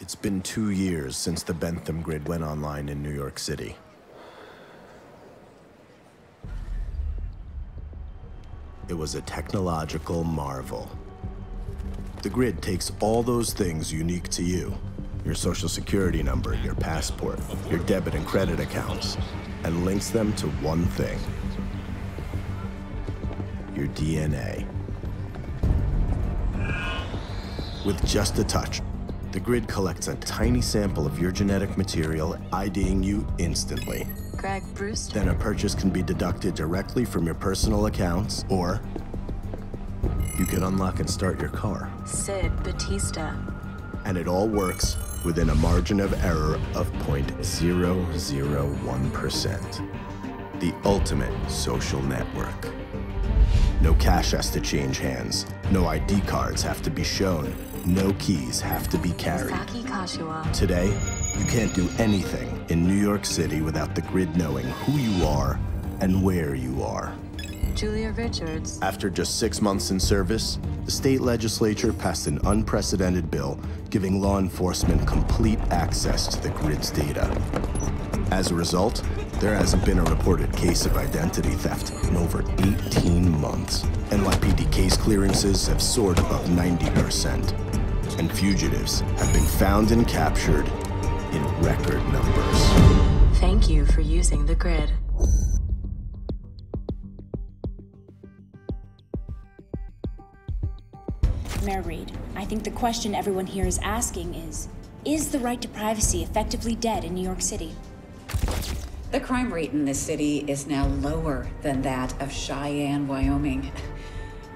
It's been 2 years since the Bentham Grid went online in New York City. It was a technological marvel. The grid takes all those things unique to you, your social security number, your passport, your debit and credit accounts, and links them to one thing: your DNA. With just a touch, the grid collects a tiny sample of your genetic material, IDing you instantly. Greg Brewster. Then a purchase can be deducted directly from your personal accounts, or you can unlock and start your car. Sid Batista. And it all works within a margin of error of 0.001%. The ultimate social network. No cash has to change hands. No ID cards have to be shown. No keys have to be carried. Saki Kashiwa. Today, you can't do anything in New York City without the grid knowing who you are and where you are. Julia Richards. After just 6 months in service, the state legislature passed an unprecedented bill giving law enforcement complete access to the grid's data. As a result, there hasn't been a reported case of identity theft in over 18 months. NYPD case clearances have soared above 90%, and fugitives have been found and captured in record numbers. Thank you for using the grid. Mayor Reed, I think the question everyone here is asking is the right to privacy effectively dead in New York City? The crime rate in this city is now lower than that of Cheyenne, Wyoming.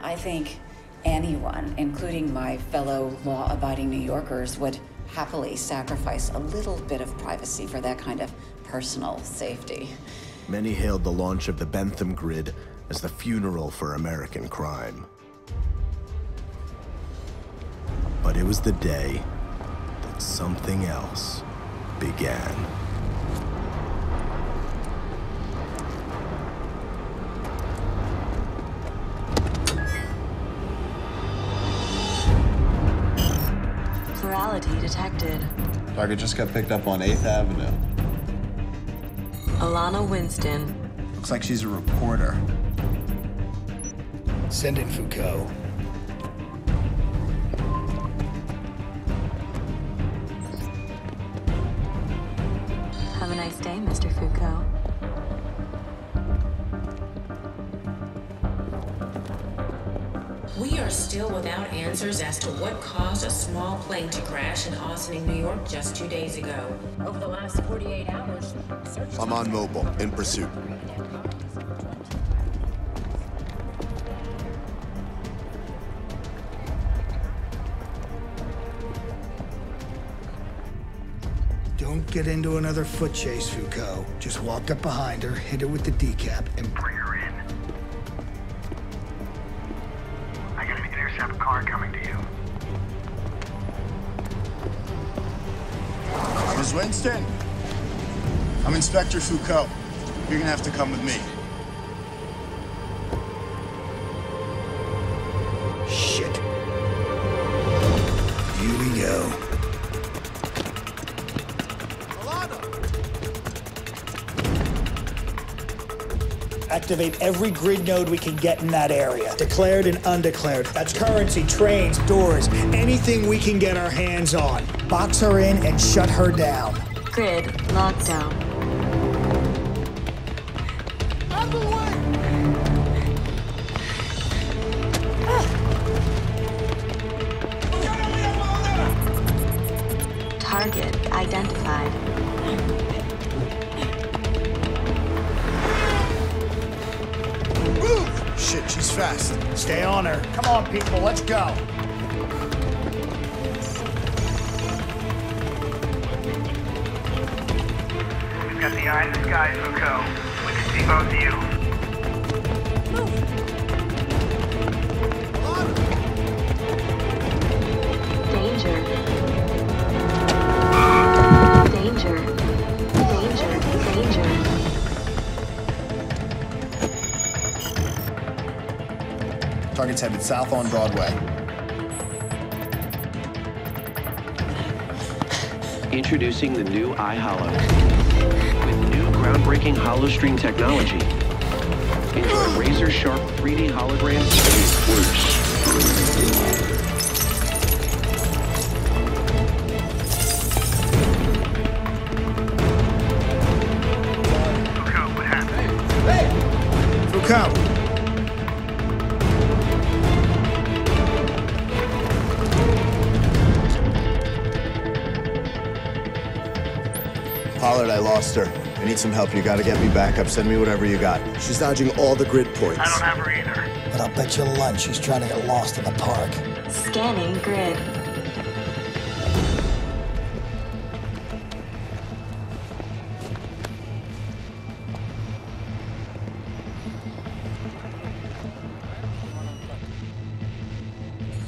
I think anyone, including my fellow law-abiding New Yorkers, would happily sacrifice a little bit of privacy for that kind of personal safety. Many hailed the launch of the Bentham Grid as the funeral for American crime. But it was the day that something else began. Plurality detected. Target just got picked up on 8th Avenue. Alana Winston. Looks like she's a reporter. Send in Foucault. Have a nice day, Mr. Foucault. We are still without answers as to what caused a small plane to crash in Ossining, New York just 2 days ago. Over the last 48 hours, search... I'm on mobile, in pursuit. Don't get into another foot chase, Foucault. Just walk up behind her, hit her with the decap, and bring her in. I got an intercept car coming to you. Ms. Winston, I'm Inspector Foucault. You're gonna have to come with me. Shit. Here we go. Activate every grid node we can get in that area. Declared and undeclared. That's currency, trains, doors, anything we can get our hands on. Box her in and shut her down. Grid lockdown. Out the way! Target identified. Shit, she's fast. Stay on her. Come on, people, let's go. We've got the eye in the sky, Foucault. We can see both of you. Danger. Danger. Danger. Danger. Target's headed south on Broadway. Introducing the new iHolo. With new groundbreaking HoloStream technology. Enjoy razor-sharp 3D holograms and swoosh. Foucault, what happened? Hey! Foucault! Pollard, I lost her. I need some help. You gotta get me back up. Send me whatever you got. She's dodging all the grid points. I don't have her either. But I'll bet you lunch she's trying to get lost in the park. Scanning grid.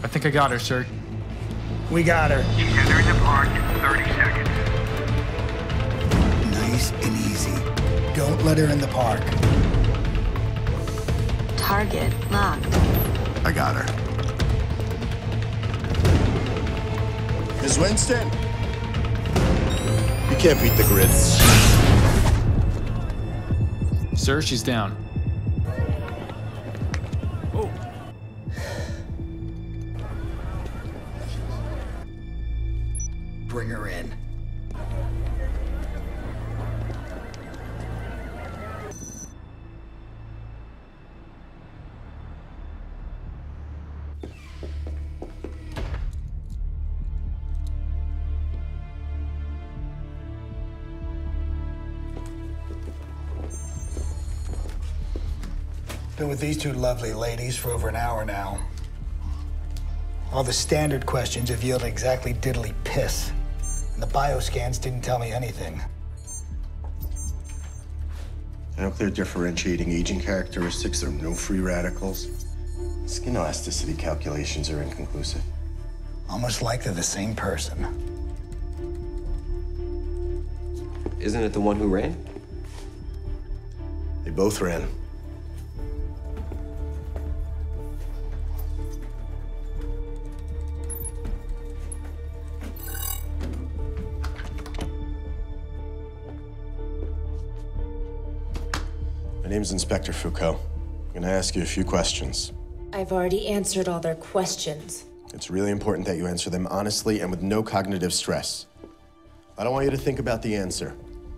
I think I got her, sir. We got her. She's entering the park in 30 seconds. Nice and easy. Don't let her in the park. Target locked. I got her. Ms. Winston? You can't beat the grid. Sir, she's down. Oh. Bring her in. Been with these two lovely ladies for over an hour now. All the standard questions have yielded exactly diddly piss. And the bioscans didn't tell me anything. Nuclear differentiating agent characteristics. There are no free radicals. Skin elasticity calculations are inconclusive. Almost like they're the same person. Isn't it the one who ran? They both ran. My name's Inspector Foucault. I'm gonna ask you a few questions. I've already answered all their questions. It's really important that you answer them honestly and with no cognitive stress. I don't want you to think about the answer.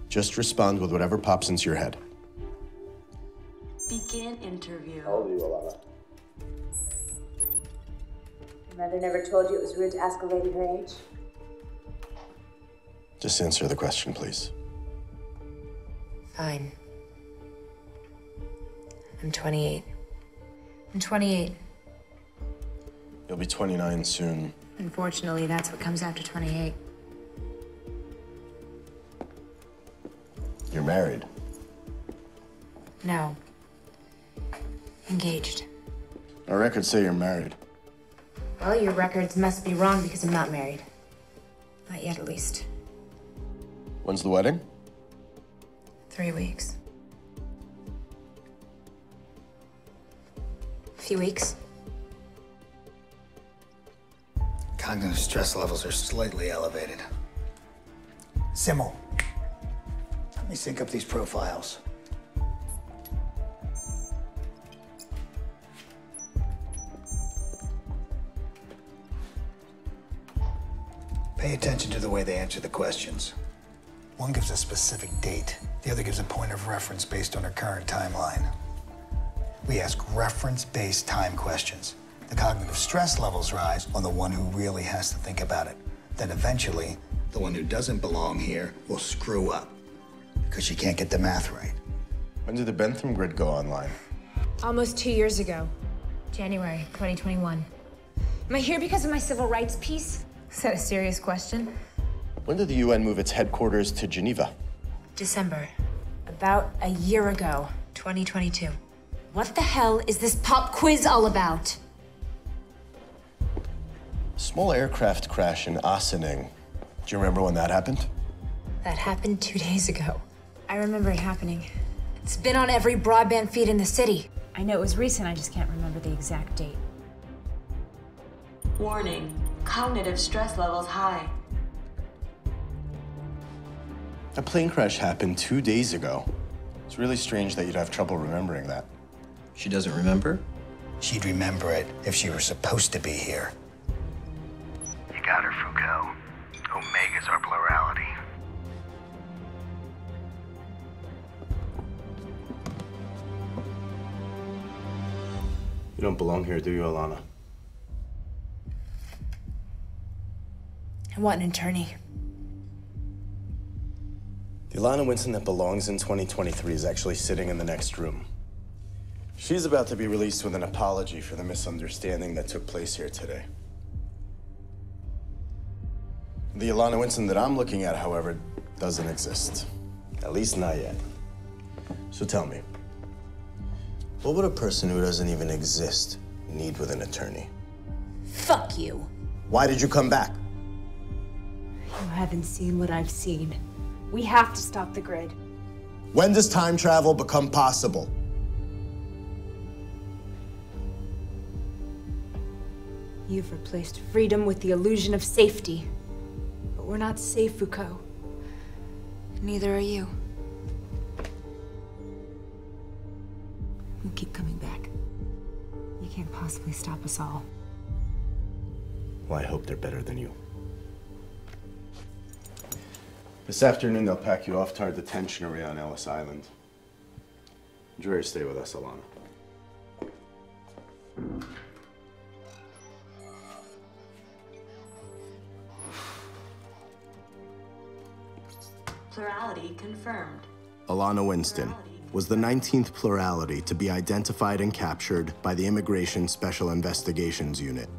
Just respond with whatever pops into your head. Begin interview. How old are you, Alana? Your mother never told you it was rude to ask a lady her age? Just answer the question, please. Fine. I'm 28. I'm 28. You'll be 29 soon. Unfortunately, that's what comes after 28. You're married. No. Engaged. Our records say you're married. Well, your records must be wrong because I'm not married. Not yet, at least. When's the wedding? 3 weeks. A few weeks. Cognitive stress levels are slightly elevated. Simmel, let me sync up these profiles. Pay attention to the way they answer the questions. One gives a specific date, the other gives a point of reference based on her current timeline. We ask reference-based time questions. The cognitive stress levels rise on the one who really has to think about it. Then eventually, the one who doesn't belong here will screw up because she can't get the math right. When did the Bentham grid go online? Almost 2 years ago. January 2021. Am I here because of my civil rights piece? Is that a serious question? When did the UN move its headquarters to Geneva? December. About a year ago. 2022. What the hell is this pop quiz all about? Small aircraft crash in Ossining. Do you remember when that happened? That happened 2 days ago. I remember it happening. It's been on every broadband feed in the city. I know it was recent, I just can't remember the exact date. Warning. Cognitive stress levels high. A plane crash happened 2 days ago. It's really strange that you'd have trouble remembering that. She doesn't remember? She'd remember it if she were supposed to be here. You got her, Foucault. Omega's our plurality. You don't belong here, do you, Alana? I want an attorney. The Alana Winston that belongs in 2023 is actually sitting in the next room. She's about to be released with an apology for the misunderstanding that took place here today. The Alana Winston that I'm looking at, however, doesn't exist. At least not yet. So tell me, what would a person who doesn't even exist need with an attorney? Fuck you. Why did you come back? You haven't seen what I've seen. We have to stop the grid. When does time travel become possible? You've replaced freedom with the illusion of safety. But we're not safe, Foucault. Neither are you. We'll keep coming back. You can't possibly stop us all. Well, I hope they're better than you. This afternoon, they'll pack you off to our detention area on Ellis Island. Enjoy your stay with us, Alana. Plurality confirmed. Alana Winston was the 19th plurality to be identified and captured by the Immigration Special Investigations Unit.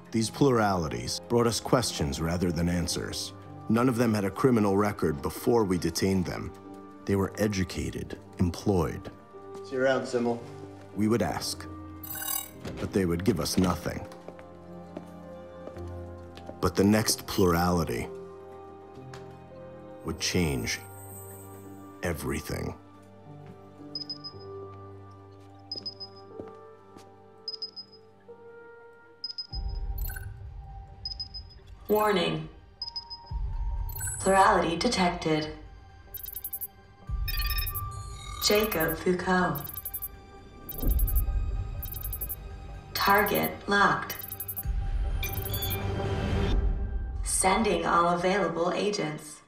These pluralities brought us questions rather than answers. None of them had a criminal record before we detained them. They were educated, employed. See you around, Simmel. We would ask, but they would give us nothing. But the next plurality would change everything. Warning. Plurality detected. Jacob Foucault. Target locked. Sending all available agents.